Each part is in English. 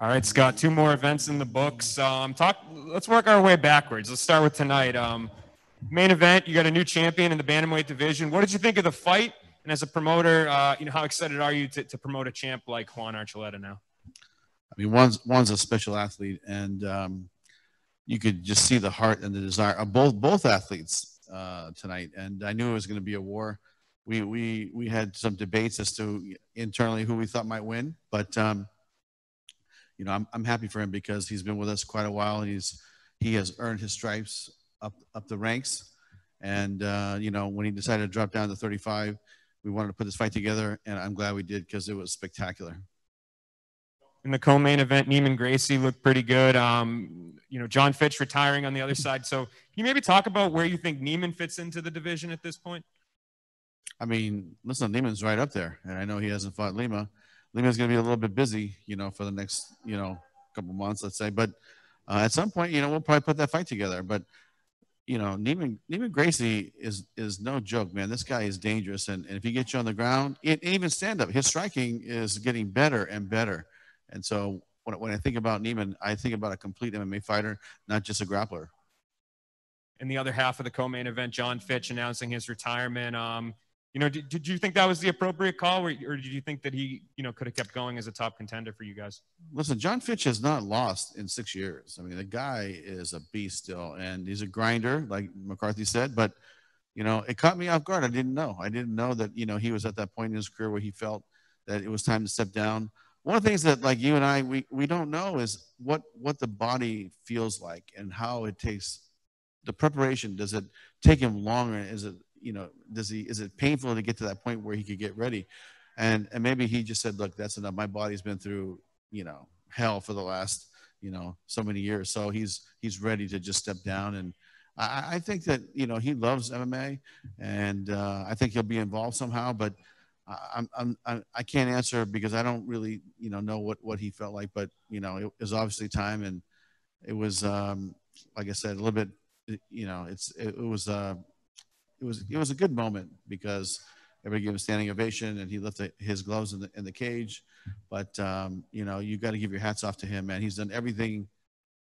All right, Scott, 2 more events in the books. Let's work our way backwards. Let's start with tonight. Main event, you got a new champion in the bantamweight division. What did you think of the fight? And as a promoter, how excited are you to promote a champ like Juan Archuleta now? I mean, one's a special athlete, and you could just see the heart and the desire of both athletes tonight. And I knew it was going to be a war. We had some debates as to internally who we thought might win, but you know, I'm happy for him because he's been with us quite a while, and he has earned his stripes up the ranks. And you know, when he decided to drop down to 35, we wanted to put this fight together, and I'm glad we did because it was spectacular. In the co-main event, Neiman Gracie looked pretty good. You know, John Fitch retiring on the other side. So can you maybe talk about where you think Neiman fits into the division at this point? I mean, listen, Neiman's right up there, and I know he hasn't fought Lima. Lima's going to be a little bit busy, you know, for the next, you know, couple months, let's say. But at some point, you know, we'll probably put that fight together. But you know, Neiman Gracie is no joke, man. This guy is dangerous, and if he gets you on the ground, even stand up, his striking is getting better and better. And so when I think about Neiman, I think about a complete MMA fighter, not just a grappler. In the other half of the co-main event, John Fitch announcing his retirement. You know, did you think that was the appropriate call, or did you think that he, you know, could have kept going as a top contender for you guys? Listen, John Fitch has not lost in 6 years. I mean, the guy is a beast still, and he's a grinder, like McCarthy said. But, you know, it caught me off guard. I didn't know that, you know, he was at that point in his career where he felt that it was time to step down. One of the things that, like you and I, we don't know is what the body feels like and how it takes the preparation. Does it take him longer? Is it, you know, is it painful to get to that point where he could get ready? And maybe he just said, look, that's enough. My body's been through, you know, hell for the last, you know, so many years. So he's ready to just step down. And I think that, you know, he loves MMA, and I think he'll be involved somehow, but I can't answer because I don't really, you know what he felt like. But, you know, it was obviously time, and it was, like I said, a little bit, you know, it was a good moment because everybody gave him a standing ovation, and he lifted his gloves in the cage. But you know, you got to give your hats off to him, man. He's done everything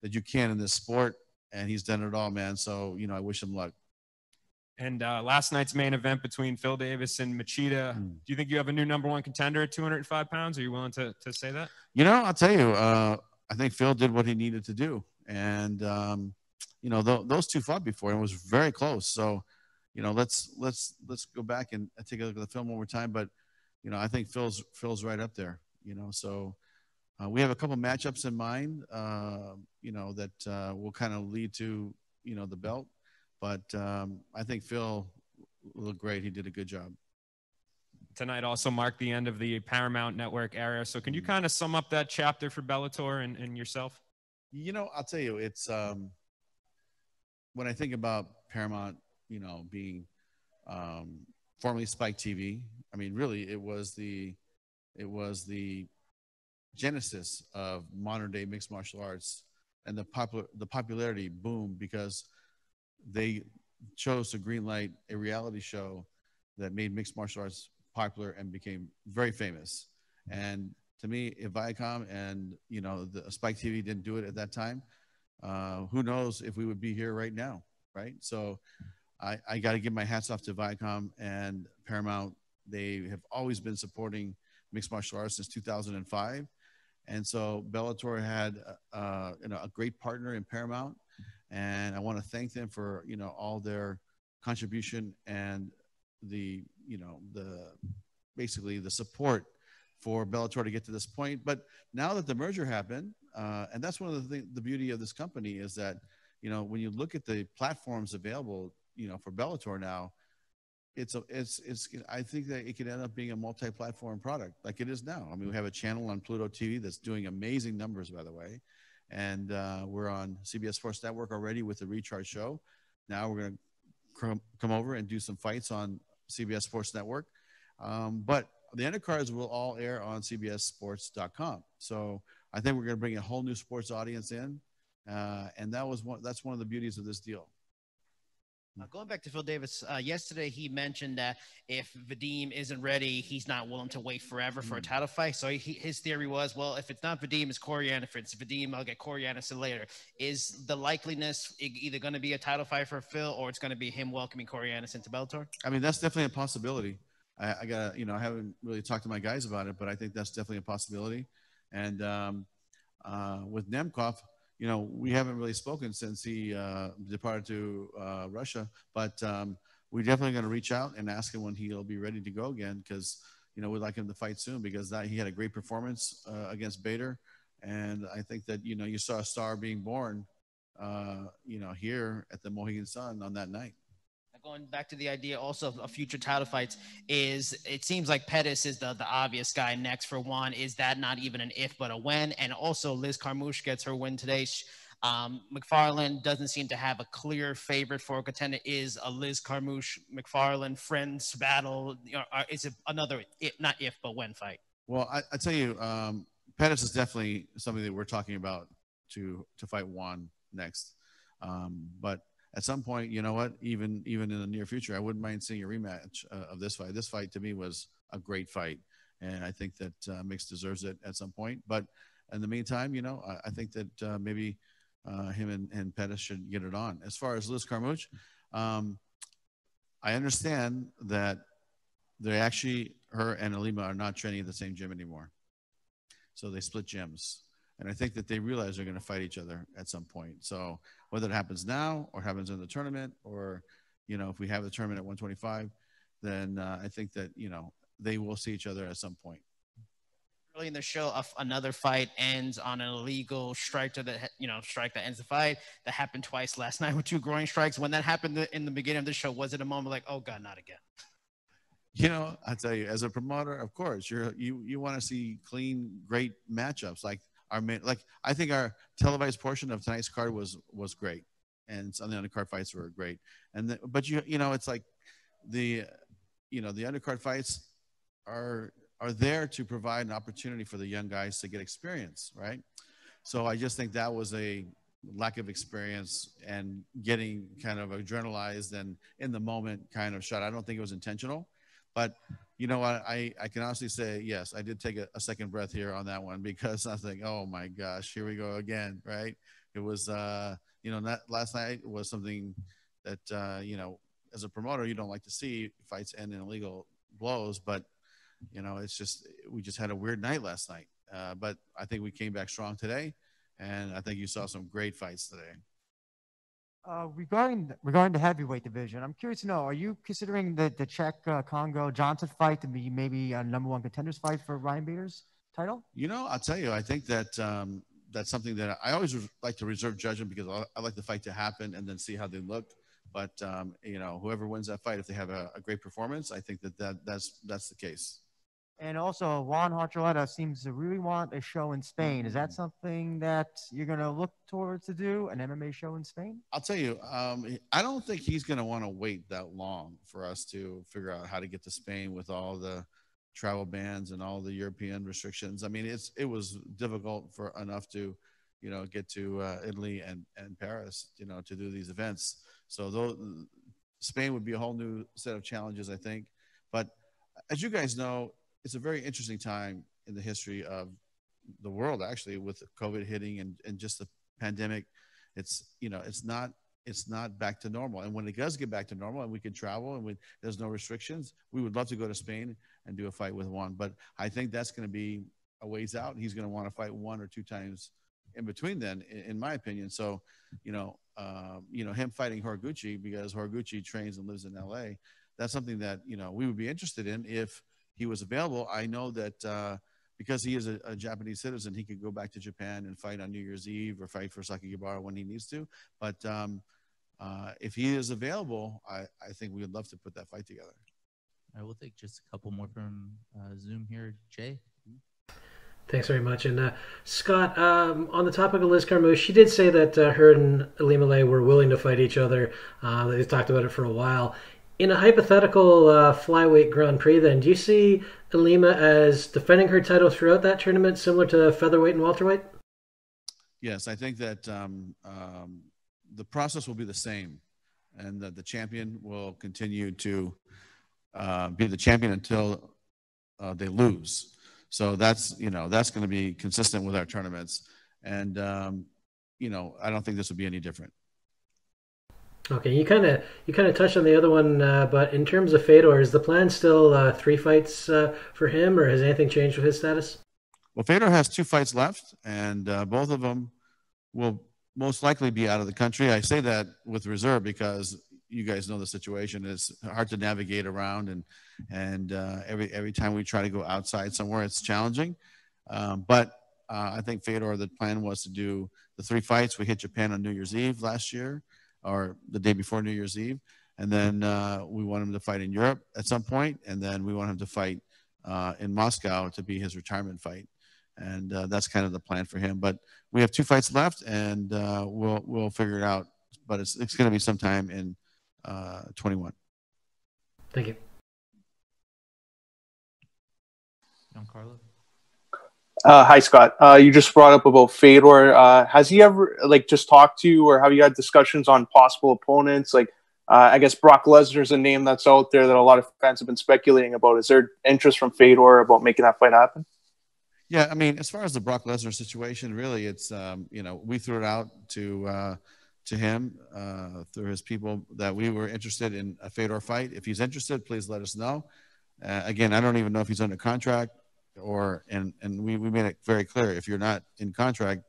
that you can in this sport, and he's done it all, man. So, you know, I wish him luck. And last night's main event between Phil Davis and Machida. Do you think you have a new #1 contender at 205 pounds? Are you willing to say that? You know, I'll tell you, I think Phil did what he needed to do, and you know, those two fought before, and it was very close. So, you know, let's go back and take a look at the film one more time. But, you know, I think Phil's right up there. You know, so we have a couple matchups in mind. You know, that will kind of lead to, you know, the belt. But I think Phil looked great. He did a good job. Tonight also marked the end of the Paramount Network era. So can you kind of sum up that chapter for Bellator and yourself? You know, I'll tell you, it's when I think about Paramount, you know, being formerly Spike TV. I mean, really, it was the genesis of modern day mixed martial arts, and the popularity boomed because they chose to greenlight a reality show that made mixed martial arts popular and became very famous. And to me, if Viacom and, you know, the Spike TV didn't do it at that time, who knows if we would be here right now, right? So I got to give my hats off to Viacom and Paramount. They have always been supporting mixed martial arts since 2005. And so Bellator had you know, a great partner in Paramount. And I want to thank them for, you know, all their contribution and the, you know, basically the support for Bellator to get to this point. But now that the merger happened, and that's one of the beauty of this company is that, you know, when you look at the platforms available, you know, for Bellator now, I think that it could end up being a multi-platform product like it is now. I mean, we have a channel on Pluto TV that's doing amazing numbers, by the way. And we're on CBS Sports Network already with the Recharge show. Now we're going to come over and do some fights on CBS Sports Network. But the undercards will all air on CBSSports.com. So I think we're going to bring a whole new sports audience in. And that's one of the beauties of this deal. Going back to Phil Davis, yesterday he mentioned that if Vadim isn't ready, he's not willing to wait forever for a title fight. So his theory was, well, if it's not Vadim, it's Corianis. If it's Vadim, I'll get Corianis later. Is the likeliness either going to be a title fight for Phil, or it's going to be him welcoming Corianis into Bellator? I mean, that's definitely a possibility. I got, I haven't really talked to my guys about it, but I think that's definitely a possibility. And with Nemkov, we haven't really spoken since he departed to Russia, but we're definitely going to reach out and ask him when he'll be ready to go again, because, we'd like him to fight soon, because he had a great performance against Petr. And I think that, you saw a star being born, here at the Mohegan Sun on that night. Going back to the idea also of future title fights, it seems like Pettis is the obvious guy next for Juan. Is that not even an if but a when? And also Liz Carmouche gets her win today. McFarlane doesn't seem to have a clear favorite for a contender. Is a Liz Carmouche McFarlane friends battle? Is it another not if but when fight? Well, I tell you, Pettis is definitely something that we're talking about to fight Juan next. But at some point, you know what? Even in the near future, I wouldn't mind seeing a rematch of this fight. This fight to me was a great fight, and I think that Mix deserves it at some point. But in the meantime, I think that maybe him and Pettis should get it on. As far as Liz Carmouche, I understand that her and Ilima are not training at the same gym anymore, so they split gyms. And I think that they realize they're going to fight each other at some point. So whether it happens now or happens in the tournament, or, if we have the tournament at 125, then I think that, they will see each other at some point. Early in the show, another fight ends on an illegal strike that ends the fight. That happened twice last night with 2 groin strikes. When that happened in the beginning of the show, was it a moment like, oh God, not again? I tell you, as a promoter, of course, you want to see clean, great matchups. I think our televised portion of tonight's card was great, and some of the undercard fights were great. But it's like the undercard fights are there to provide an opportunity for the young guys to get experience, right? So I just think that was a lack of experience and getting kind of adrenalized and in the moment kind of shot. I don't think it was intentional. But you know what? I can honestly say, yes, I did take a second breath here on that one, because I think, oh my gosh, here we go again, right? It was, last night was something that, as a promoter, you don't like to see fights end in illegal blows, but, we just had a weird night last night. But I think we came back strong today, and I think you saw some great fights today. Regarding the heavyweight division, I'm curious to know, are you considering the Czech Congo Johnson fight to be maybe a #1 contenders fight for Ryan Bader's title? I'll tell you, I think that that's something that I always like to reserve judgment, because I like the fight to happen and then see how they look. But whoever wins that fight, if they have a great performance, I think that's the case. And also, Juan Archuleta seems to really want a show in Spain. Is that something that you're going to look towards to do, an MMA show in Spain? I'll tell you, I don't think he's going to want to wait that long for us to figure out how to get to Spain with all the travel bans and all the European restrictions. I mean, it was difficult enough to, get to Italy and Paris, to do these events. So Spain would be a whole new set of challenges, I think. But as you guys know, it's a very interesting time in the history of the world, actually, with COVID hitting and just the pandemic. It's not back to normal. And when it does get back to normal and we can travel and there's no restrictions, we would love to go to Spain and do a fight with Juan. But I think that's going to be a ways out. He's going to want to fight 1 or 2 times in between then, in my opinion. So, him fighting Horiguchi, because Horiguchi trains and lives in LA, that's something that, we would be interested in if he was available. I know that because he is a Japanese citizen, he could go back to Japan and fight on New Year's Eve or fight for Sakakibara when he needs to. But if he is available, I think we would love to put that fight together. I will take just a couple more from Zoom here. Jay? Thanks very much. And Scott, on the topic of Liz Carmouche, she did say that her and Ilima-Lei were willing to fight each other. They've talked about it for a while. In a hypothetical flyweight Grand Prix, then, do you see Ilima as defending her title throughout that tournament, similar to featherweight and welterweight? Yes, I think that the process will be the same. and that the champion will continue to be the champion until they lose. So that's that's going to be consistent with our tournaments, and I don't think this will be any different. Okay, you kind of touched on the other one, but in terms of Fedor, is the plan still 3 fights for him, or has anything changed with his status? Well, Fedor has 2 fights left, and both of them will most likely be out of the country. I say that with reserve because you guys know the situation. It's hard to navigate around, and every time we try to go outside somewhere, it's challenging. But I think Fedor, the plan was to do the 3 fights. We hit Japan on New Year's Eve last year, or the day before New Year's Eve. And then we want him to fight in Europe at some point. And then we want him to fight in Moscow to be his retirement fight. And that's kind of the plan for him. But we have 2 fights left, and we'll figure it out. But it's going to be sometime in 21. Thank you. Giancarlo? Hi, Scott. You just brought up about Fedor. Has he ever just talked to you, or have you had discussions on possible opponents? I guess Brock Lesnar is a name that's out there that a lot of fans have been speculating about. Is there interest from Fedor about making that fight happen? Yeah, I mean, as far as the Brock Lesnar situation, really, it's we threw it out to him through his people that we were interested in a Fedor fight. If he's interested, please let us know. Again, I don't even know if he's under contract. And we made it very clear, if you're not in contract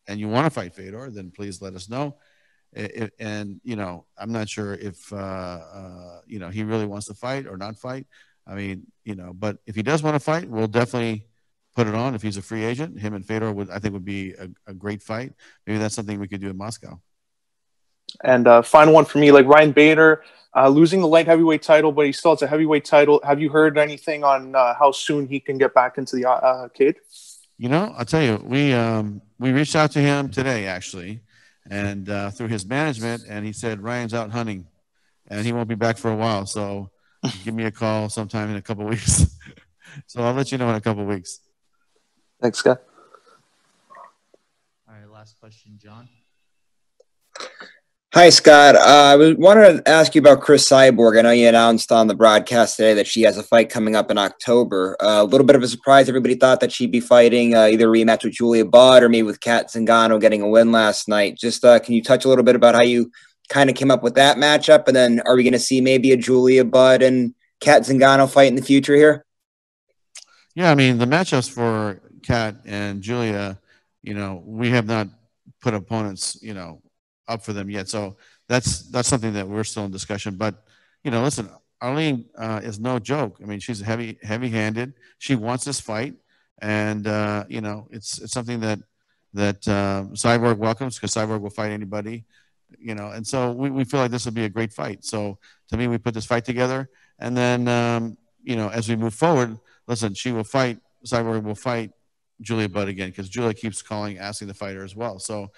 and you want to fight Fedor, then please let us know. I'm not sure if he really wants to fight or not fight. I mean, but if he does want to fight, we'll definitely put it on. If he's a free agent, him and Fedor would be a great fight. Maybe that's something we could do in Moscow. And final one for me, Ryan Bader, losing the light heavyweight title, but he still has a heavyweight title. Have you heard anything on how soon he can get back into the cage? I'll tell you, we reached out to him today, actually, and through his management, and he said Ryan's out hunting, and he won't be back for a while. So give me a call sometime in a couple of weeks. So I'll let you know in a couple of weeks. Thanks, Scott. All right, last question, John. Hi, Scott. I wanted to ask you about Cris Cyborg. I know you announced on the broadcast today that she has a fight coming up in October. A little bit of a surprise. Everybody thought that she'd be fighting either a rematch with Julia Budd or maybe with Kat Zingano getting a win last night. Just can you touch a little bit about how you kind of came up with that matchup? And then are we going to see maybe a Julia Budd and Kat Zingano fight in the future here? Yeah, I mean, the matchups for Kat and Julia, we have not put opponents, up for them yet. So that's something that we're still in discussion. But, listen, Arlene is no joke. I mean, she's heavy-handed. She wants this fight. And, it's something that Cyborg welcomes, because Cyborg will fight anybody, and so we feel like this will be a great fight. So to me, we put this fight together. And then, as we move forward, listen, Cyborg will fight Julia Budd again, because Julia keeps asking the fighter as well. So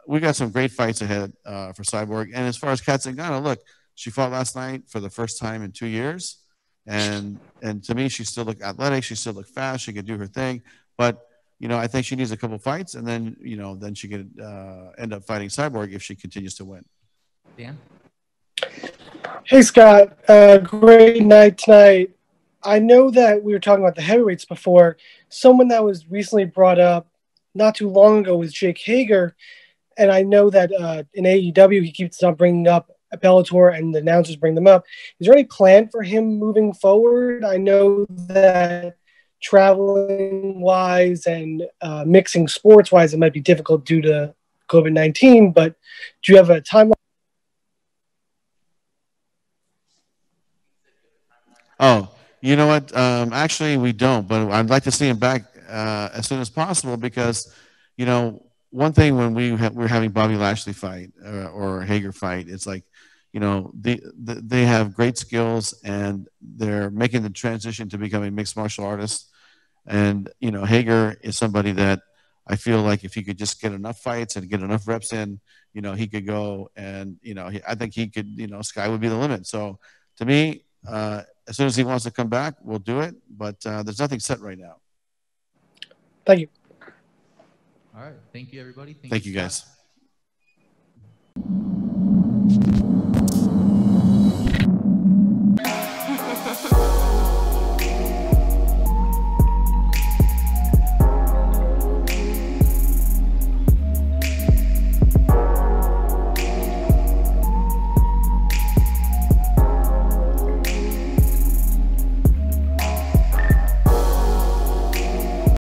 we got some great fights ahead for Cyborg. And as far as Kat Zingano, look, she fought last night for the first time in 2 years. And to me, she still looked athletic. She still looked fast. She could do her thing. But, I think she needs a couple fights. And then, then she could end up fighting Cyborg if she continues to win. Dan? Hey, Scott. Great night tonight. I know that we were talking about the heavyweights before. Someone that was recently brought up not too long ago was Jake Hager. And I know that in AEW, he keeps on bringing up Bellator, and the announcers bring them up. Is there any plan for him moving forward? I know that traveling-wise and mixing sports-wise, it might be difficult due to COVID-19, but do you have a timeline? Oh, you know what? Actually, we don't, but I'd like to see him back as soon as possible, because, one thing when we're having Bobby Lashley fight or Hager fight, it's like, they have great skills, and they're making the transition to becoming mixed martial artists. And, Hager is somebody that I feel like if he could just get enough fights and get enough reps in, he could go, and, I think he could, sky would be the limit. So to me, as soon as he wants to come back, we'll do it. But there's nothing set right now. Thank you. All right. Thank you, everybody. Thank you, guys.